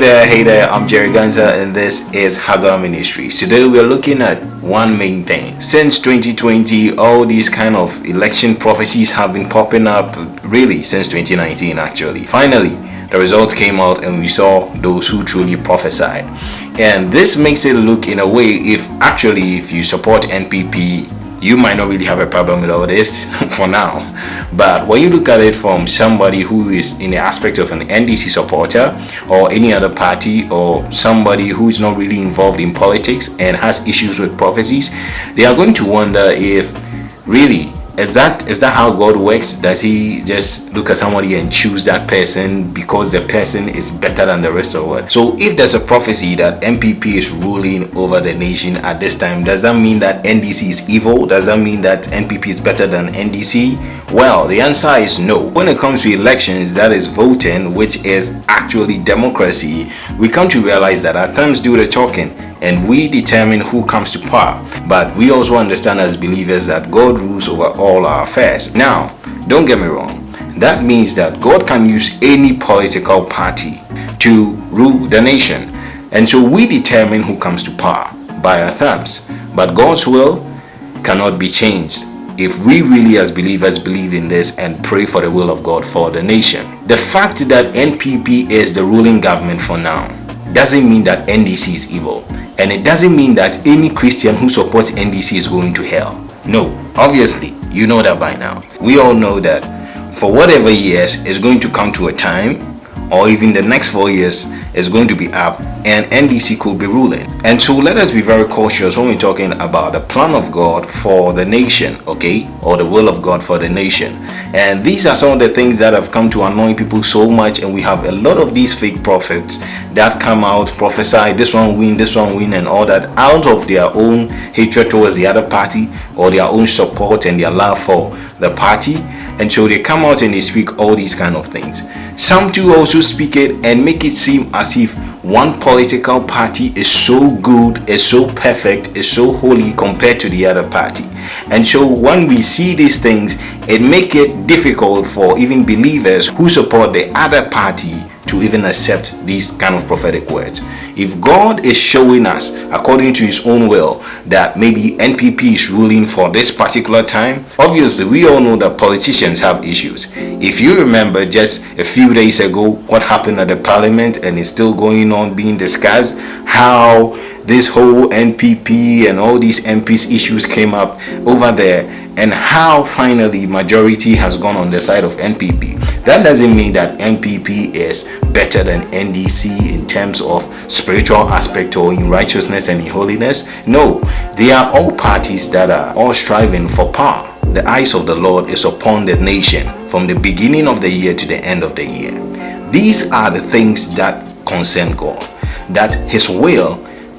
Hey there, I'm Jerry Ganza and this is Hagah Ministries. Today we're looking at one main thing. Since 2020, all these kind of election prophecies have been popping up really since 2019 actually. Finally, the results came out and we saw those who truly prophesied. And this makes it look in a way if you support NPP, you might not really have a problem with all this for now. But when you look at it from somebody who is in the aspect of an NDC supporter or any other party, or somebody who is not really involved in politics and has issues with prophecies, they are going to wonder if really is that how God works? Does he just look at somebody and choose that person because the person is better than the rest of the world? So if there's a prophecy that NPP is ruling over the nation at this time, does that mean that NDC is evil? Does that mean that NPP is better than NDC? Well, the answer is no. When it comes to elections, that is voting, which is actually democracy, we come to realize that our thumbs do the talking and we determine who comes to power. But we also understand as believers that God rules over all our affairs. Now, don't get me wrong. That means that God can use any political party to rule the nation. And so we determine who comes to power by our thumbs. But God's will cannot be changed if we really as believers believe in this and pray for the will of God for the nation. The fact that NPP is the ruling government for now doesn't mean that NDC is evil. And it doesn't mean that any Christian who supports NDC is going to hell. No, obviously, you know that by now. We all know that for whatever years is going to come to a time, or even the next 4 years is going to be up and NDC could be ruling. And so let us be very cautious when we're talking about the plan of God for the nation, okay, or the will of God for the nation. And these are some of the things that have come to annoy people so much, and we have a lot of these fake prophets that come out, prophesy, this one win, and all that, out of their own hatred towards the other party or their own support and their love for the party. And so they come out and they speak all these kind of things. Some too also speak it and make it seem as if one political party is so good, is so perfect, is so holy compared to the other party. And so when we see these things, it makes it difficult for even believers who support the other party to even accept these kind of prophetic words. If God is showing us according to his own will that maybe NPP is ruling for this particular time, obviously we all know that politicians have issues. If you remember just a few days ago what happened at the parliament, and it's still going on being discussed, how this whole NPP and all these MPs issues came up over there, and how finally majority has gone on the side of NPP. That doesn't mean that NPP is better than NDC in terms of spiritual aspect or in righteousness and in holiness. No, they are all parties that are all striving for power. The eyes of the Lord is upon the nation from the beginning of the year to the end of the year. These are the things that concern God, that his will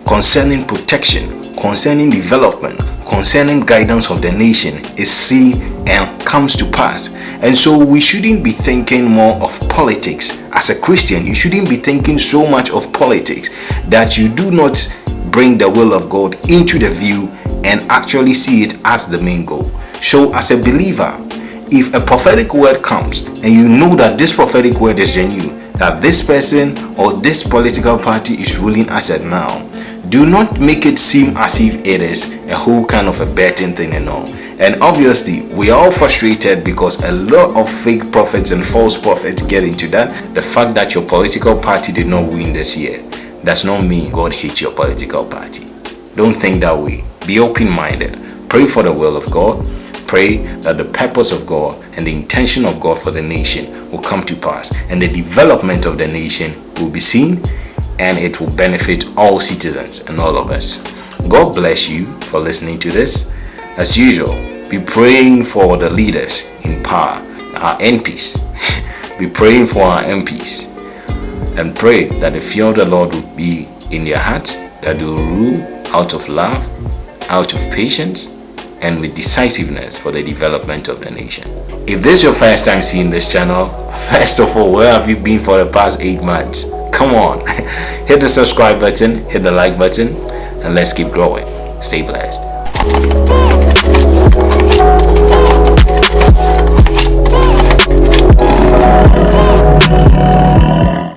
concerning protection, concerning development, concerning guidance of the nation is seen and comes to pass. And so we shouldn't be thinking more of politics. As a Christian, you shouldn't be thinking so much of politics that you do not bring the will of God into the view and actually see it as the main goal. So as a believer, if a prophetic word comes and you know that this prophetic word is genuine, that this person or this political party is ruling us at now, do not make it seem as if it is a whole kind of a betting thing and all. And obviously we are all frustrated because a lot of fake prophets and false prophets get into that. The fact that your political party did not win this year does not mean God hates your political party. Don't think that way. Be open-minded. Pray for the will of God. Pray that the purpose of God and the intention of God for the nation will come to pass, and the development of the nation will be seen, and it will benefit all citizens and all of us. God bless you for listening to this. As usual, be praying for the leaders in power, our MPs. Be praying for our MPs, and pray that the fear of the Lord will be in their hearts, that they will rule out of love, out of patience, and with decisiveness for the development of the nation. If this is your first time seeing this channel, first of all, where have you been for the past 8 months? Come on, hit the subscribe button, hit the like button, and let's keep growing. Stay blessed.